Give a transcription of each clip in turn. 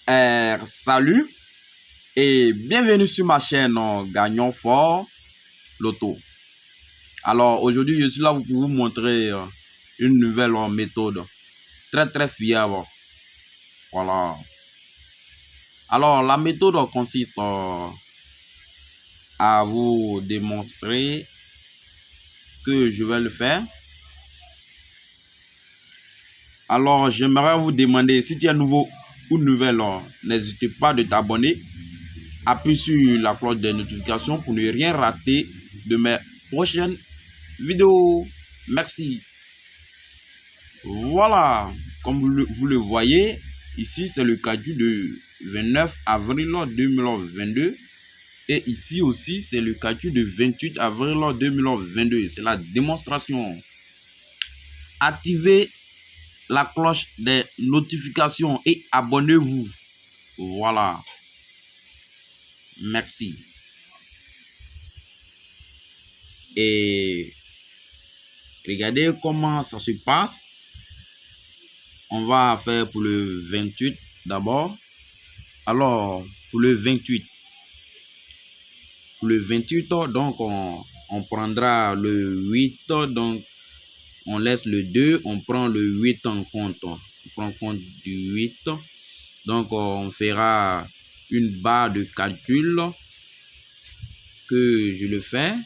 Salut et bienvenue sur ma chaîne Gagnons Fort Loto. Alors aujourd'hui je suis là pour vous montrer une nouvelle méthode très fiable. Voilà. Alors la méthode consiste à vous démontrer que je vais le faire. Alors j'aimerais vous demander, si tu es nouveau ou nouvelle, n'hésitez pas de t'abonner. Appuie sur la cloche des notifications pour ne rien rater de mes prochaines vidéos. Merci. Voilà, comme vous le voyez, ici c'est le calcul de 29 avril 2022. Et ici aussi c'est le calcul de 28 avril 2022. C'est la démonstration. Activez la cloche des notifications et abonnez-vous. Voilà. Merci. Et regardez comment ça se passe. On va faire pour le 28 d'abord. Alors, pour le 28, donc on prendra le 8, donc on laisse le 2, on prend le 8 en compte. On prend compte du 8. Donc, on fera une barre de calcul que je le fais.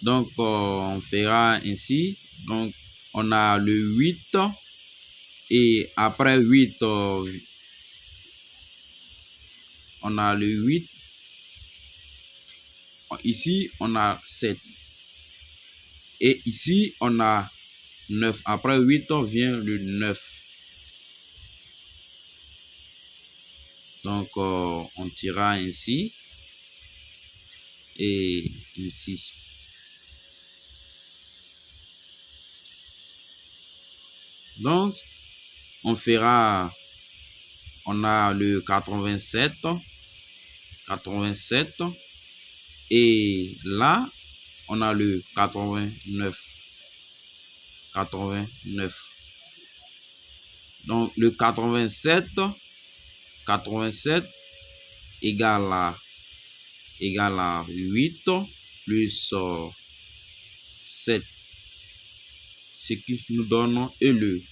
Donc, on fera ainsi. Donc, on a le 8 et après 8, on a le 8. Ici, on a 7. Et ici, on a 9. Après 8, vient le 9. Donc, on tirera ainsi et ici. Donc, on fera, on a le 87 et là, on a le 89. Donc, le 87 égale à 8 plus 7, ce qui nous donne, et le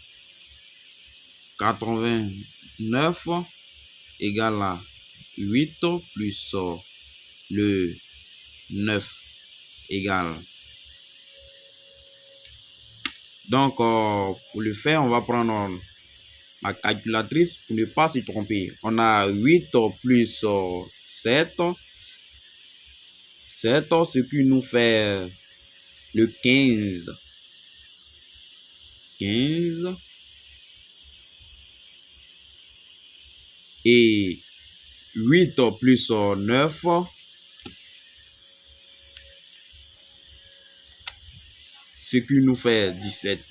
89 égale à 8 plus le 9 égale. Donc, pour le faire, on va prendre ma calculatrice pour ne pas se tromper. On a 8 plus 7, ce qui nous fait le 15. Et 8 plus 9, ce qui nous fait 17.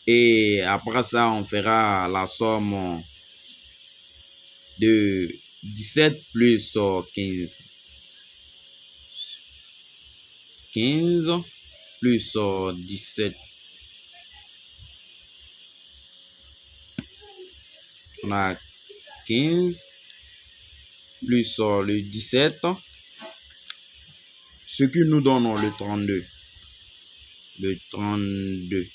Et après ça, on fera la somme de 17 plus 15. 15 plus 17. On a 15 plus le 17, ce qui nous donne le 32. Le 32.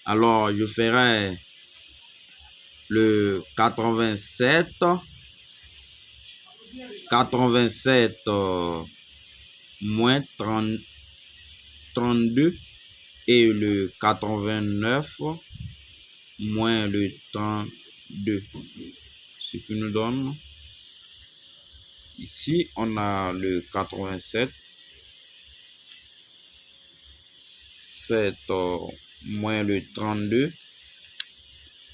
Alors, je ferai le 87 moins 32 et le 89 moins le 32, ce qui nous donne, ici on a le 87 moins le 32,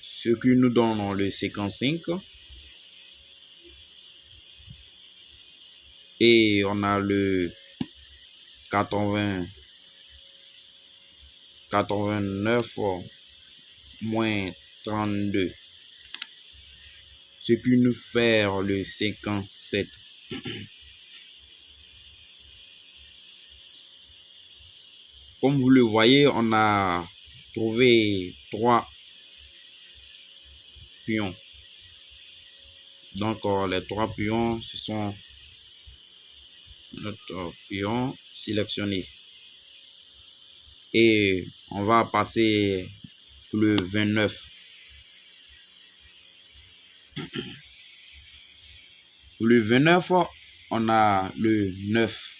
ce qui nous donne le 55. Et on a le 89 moins 32, ce qui nous fait le 57. Comme vous le voyez, on a trouvé 3 pions. Donc, les 3 pions, ce sont notre pion sélectionné. Et on va passer pour le 29. Pour le 29, on a le 9.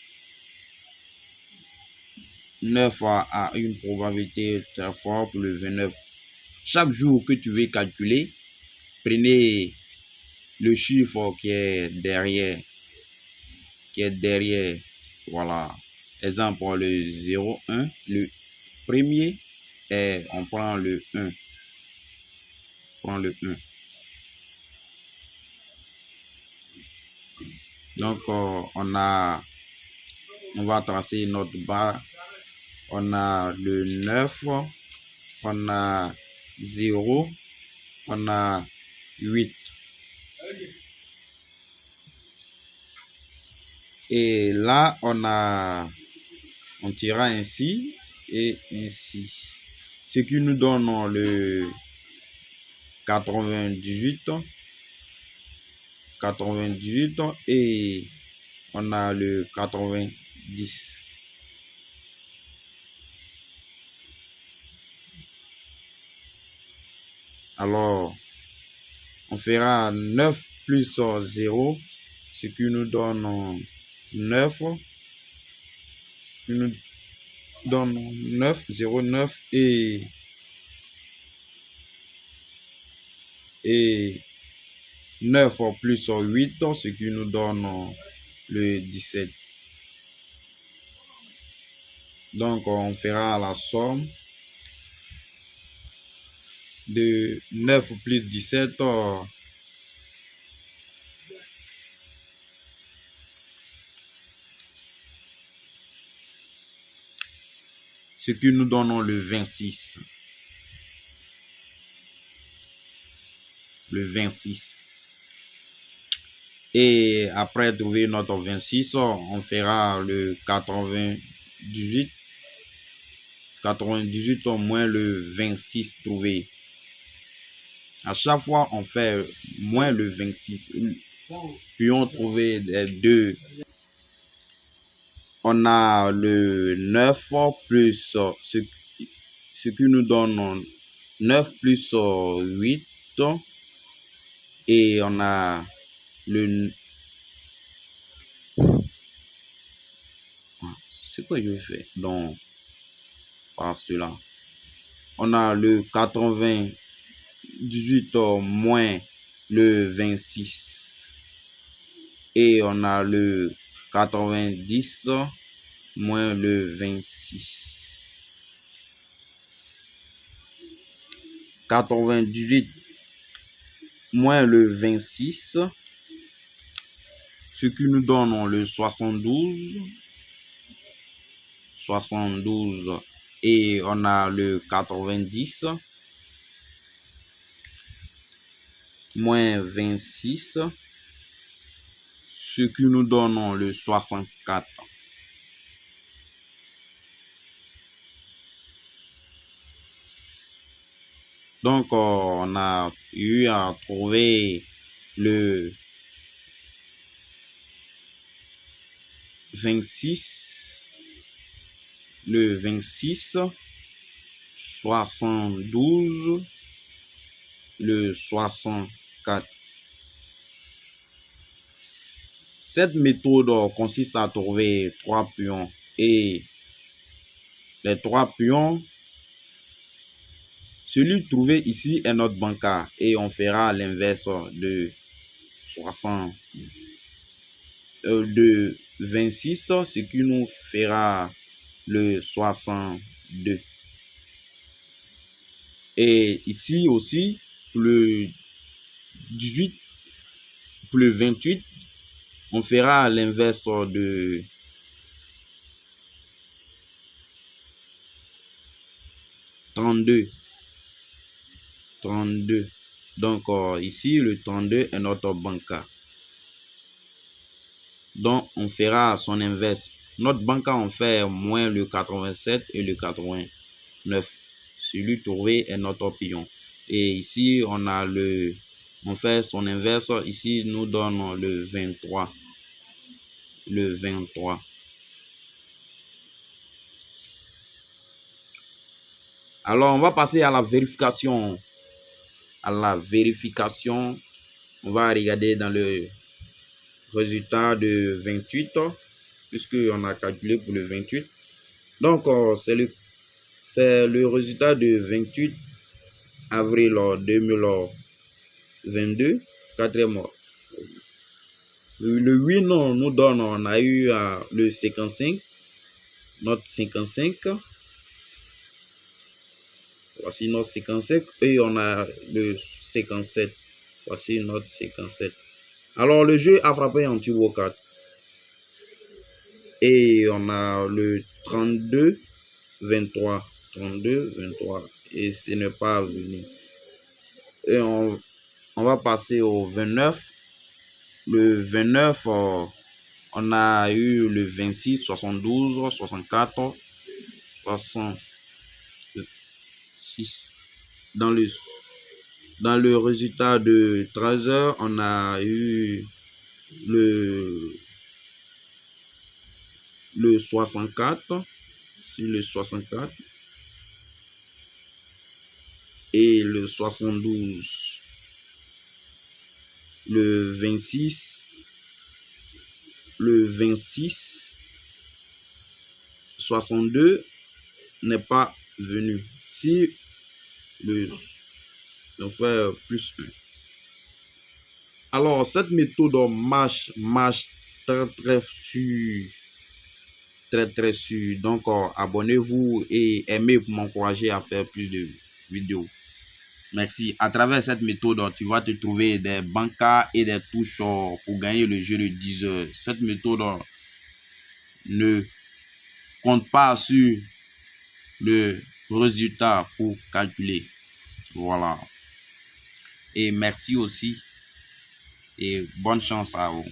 9 a une probabilité très forte pour le 29. Chaque jour que tu veux calculer, prenez le chiffre qui est derrière. Voilà. Exemple, le 0, 1. Le premier, et on prend le 1. Donc, on va tracer notre barre. On a le 9, on a 0, on a 8. Et là, on tira ainsi et ainsi. Ce qui nous donne le 98 et on a le 90. Alors, on fera 9 plus 0, ce qui nous donne 9. Ce qui nous donne 9, 0, 9 et 9 plus 8, ce qui nous donne le 17. Donc, on fera la somme de 9 plus 17, ce qui nous donne le 26. Et après trouver notre 26, on fera le 98. 98 moins le 26 trouvé. À chaque fois, on fait moins le 26. Puis on trouve les deux. On a le 9 plus ce qui nous donne 9 plus 8. Et on a le... C'est quoi je fais? Donc, par cela. On a le 98 moins le 26. Et on a le 90 moins le 26. 98 moins le 26, ce qui nous donne le 72. Et on a le 90 moins 26, ce qui nous donne le 64. Donc, on a eu à trouver le 26, 72, le 64. Cette méthode consiste à trouver 3 pions et les 3 pions, celui trouvé ici est notre banca et on fera l'inverse de 26, ce qui nous fera le 62. Et ici aussi, pour le 18, pour le 28, on fera l'inverse de 32. Donc ici, le 32 est notre banca. Donc on fera son inverse. Notre banca, on fait moins le 87 et le 89. Celui trouvé est notre pion. Et ici, on fait son inverse. Ici, nous donne le 23. Le 23. Alors, on va passer à la vérification. À la vérification, on va regarder dans le résultat de 28, puisqu'on a calculé pour le 28. Donc, c'est le résultat de 28 avril 2022, quatrième. Le 8, non, nous donne, on a eu le 55, notre 55. Voici notre 55 et on a le 57. Voici notre 57. Alors, le jeu a frappé en turbo 4. Et on a le 32, 23. 32, 23. Et ce n'est pas venu. Et on va passer au 29. Le 29, on a eu le 26, 72, 64, 66. Dans le résultat de 13 heures, on a eu le 64, sur le 64 et le 72, le 26, le 26, 62 n'est pas venu. Si on fait plus 1. Alors, cette méthode marche très sûr. Très sûr. Donc, abonnez-vous et aimez pour m'encourager à faire plus de vidéos. Merci. À travers cette méthode, tu vas te trouver des bancas et des touches pour gagner le jeu de 10 heures. Cette méthode ne compte pas sur le résultat pour calculer. Voilà. Et merci aussi. Et bonne chance à vous.